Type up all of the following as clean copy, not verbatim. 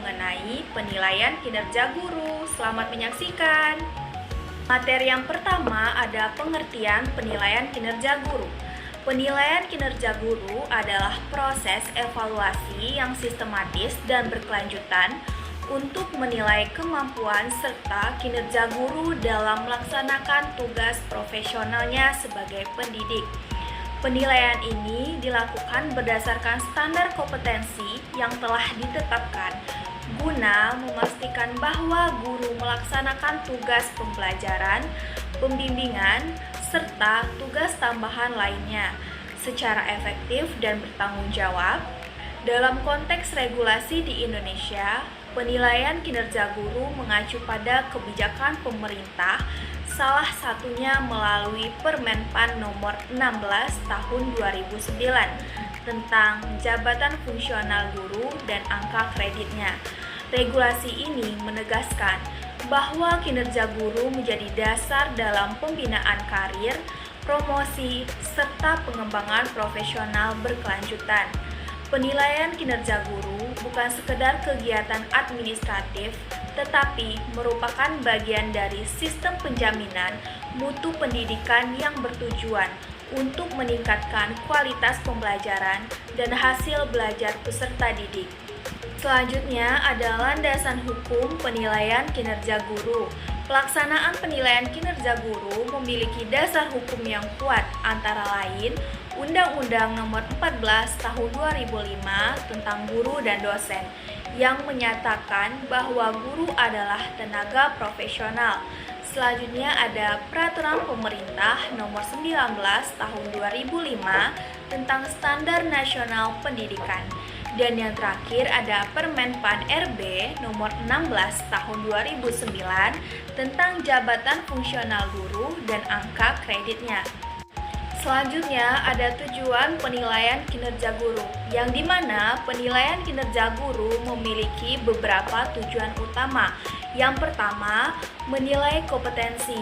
mengenai penilaian kinerja guru. Selamat menyaksikan. Materi yang pertama ada pengertian penilaian kinerja guru. Penilaian kinerja guru adalah proses evaluasi yang sistematis dan berkelanjutan untuk menilai kemampuan serta kinerja guru dalam melaksanakan tugas profesionalnya sebagai pendidik. Penilaian ini dilakukan berdasarkan standar kompetensi yang telah ditetapkan guna memastikan bahwa guru melaksanakan tugas pembelajaran, pembimbingan, serta tugas tambahan lainnya secara efektif dan bertanggung jawab. Dalam konteks regulasi di Indonesia, penilaian kinerja guru mengacu pada kebijakan pemerintah, salah satunya melalui Permenpan nomor 16 tahun 2009 tentang jabatan fungsional guru dan angka kreditnya. Regulasi ini menegaskan bahwa kinerja guru menjadi dasar dalam pembinaan karir, promosi, serta pengembangan profesional berkelanjutan. Penilaian kinerja guru bukan sekedar kegiatan administratif, tetapi merupakan bagian dari sistem penjaminan mutu pendidikan yang bertujuan untuk meningkatkan kualitas pembelajaran dan hasil belajar peserta didik. Selanjutnya ada landasan hukum penilaian kinerja guru. Pelaksanaan penilaian kinerja guru memiliki dasar hukum yang kuat, antara lain Undang-Undang Nomor 14 Tahun 2005 tentang Guru dan Dosen yang menyatakan bahwa guru adalah tenaga profesional. Selanjutnya ada Peraturan Pemerintah Nomor 19 Tahun 2005 tentang Standar Nasional Pendidikan. Dan yang terakhir ada Permenpan RB Nomor 16 Tahun 2009 tentang jabatan fungsional guru dan angka kreditnya. Selanjutnya ada tujuan penilaian kinerja guru, yang dimana penilaian kinerja guru memiliki beberapa tujuan utama. Yang pertama, menilai kompetensi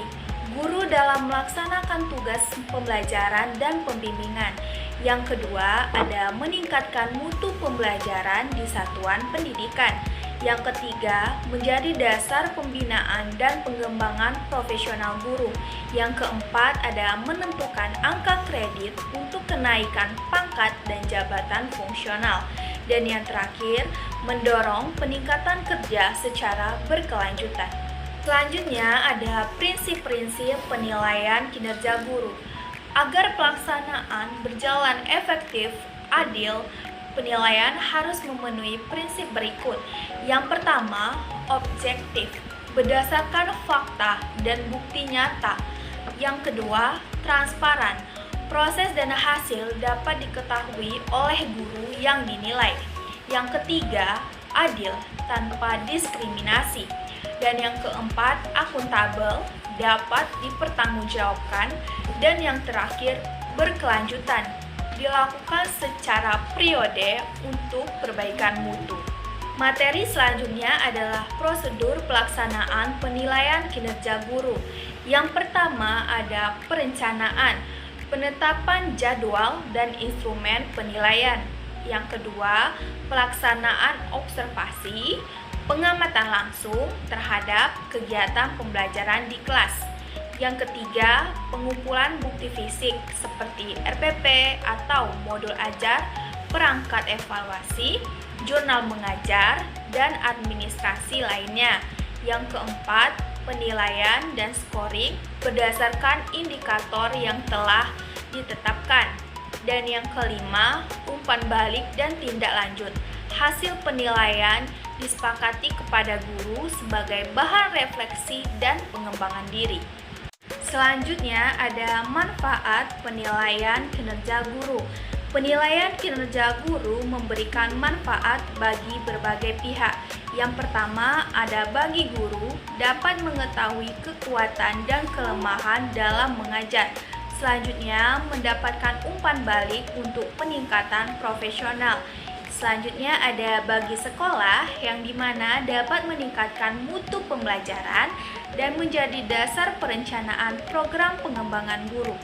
guru dalam melaksanakan tugas pembelajaran dan pembimbingan. Yang kedua, ada meningkatkan mutu pembelajaran di satuan pendidikan. Yang ketiga, menjadi dasar pembinaan dan pengembangan profesional guru. Yang keempat, ada menentukan angka kredit untuk kenaikan pangkat dan jabatan fungsional. Dan yang terakhir, mendorong peningkatan kerja secara berkelanjutan. Selanjutnya ada prinsip-prinsip penilaian kinerja guru. Agar pelaksanaan berjalan efektif, adil, penilaian harus memenuhi prinsip berikut. Yang pertama, objektif, berdasarkan fakta dan bukti nyata. Yang kedua, transparan, proses dan hasil dapat diketahui oleh guru yang dinilai. Yang ketiga, adil, tanpa diskriminasi. Dan yang keempat, akuntabel, dapat dipertanggungjawabkan. Dan yang terakhir, berkelanjutan, dilakukan secara periode untuk perbaikan mutu. Materi selanjutnya adalah prosedur pelaksanaan penilaian kinerja guru. Yang pertama ada perencanaan, penetapan jadwal dan instrumen penilaian. Yang kedua, pelaksanaan observasi, pengamatan langsung terhadap kegiatan pembelajaran di kelas. Yang ketiga, pengumpulan bukti fisik seperti RPP atau modul ajar, perangkat evaluasi, jurnal mengajar, dan administrasi lainnya. Yang keempat, penilaian dan scoring berdasarkan indikator yang telah ditetapkan. Dan yang kelima, umpan balik dan tindak lanjut. Hasil penilaian disepakati kepada guru sebagai bahan refleksi dan pengembangan diri. Selanjutnya ada manfaat penilaian kinerja guru. Penilaian kinerja guru memberikan manfaat bagi berbagai pihak. Yang pertama ada bagi guru dapat mengetahui kekuatan dan kelemahan dalam mengajar. Selanjutnya mendapatkan umpan balik untuk peningkatan profesional. Selanjutnya ada bagi sekolah yang dimana dapat meningkatkan mutu pembelajaran dan menjadi dasar perencanaan program pengembangan guru.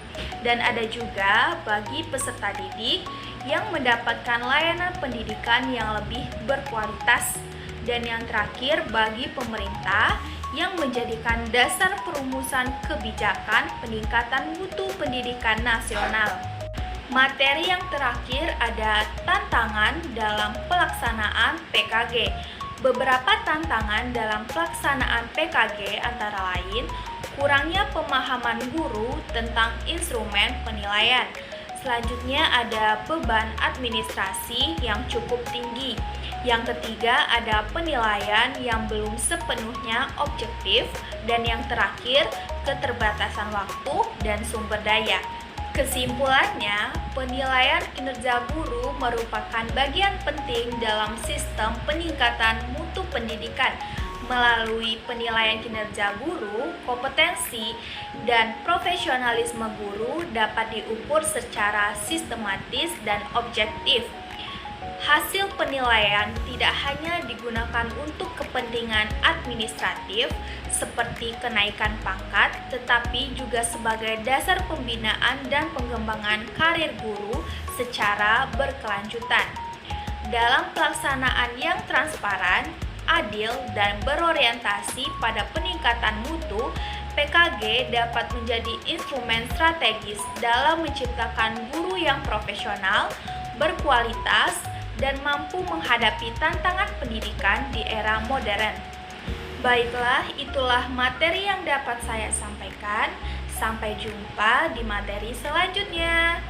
Dan ada juga bagi peserta didik yang mendapatkan layanan pendidikan yang lebih berkualitas. Dan yang terakhir, bagi pemerintah yang menjadikan dasar perumusan kebijakan peningkatan mutu pendidikan nasional. Materi yang terakhir ada tantangan dalam pelaksanaan PKG. Beberapa tantangan dalam pelaksanaan PKG antara lain kurangnya pemahaman guru tentang instrumen penilaian. Selanjutnya ada beban administrasi yang cukup tinggi. Yang ketiga ada penilaian yang belum sepenuhnya objektif. Dan yang terakhir keterbatasan waktu dan sumber daya. Kesimpulannya, penilaian kinerja guru merupakan bagian penting dalam sistem peningkatan mutu pendidikan. Melalui penilaian kinerja guru, kompetensi dan profesionalisme guru dapat diukur secara sistematis dan objektif. Hasil penilaian tidak hanya digunakan untuk kepentingan administratif seperti kenaikan pangkat, tetapi juga sebagai dasar pembinaan dan pengembangan karir guru secara berkelanjutan. Dalam pelaksanaan yang transparan, adil, dan berorientasi pada peningkatan mutu, PKG dapat menjadi instrumen strategis dalam menciptakan guru yang profesional, berkualitas, dan mampu menghadapi tantangan pendidikan di era modern. Baiklah, itulah materi yang dapat saya sampaikan. Sampai jumpa di materi selanjutnya.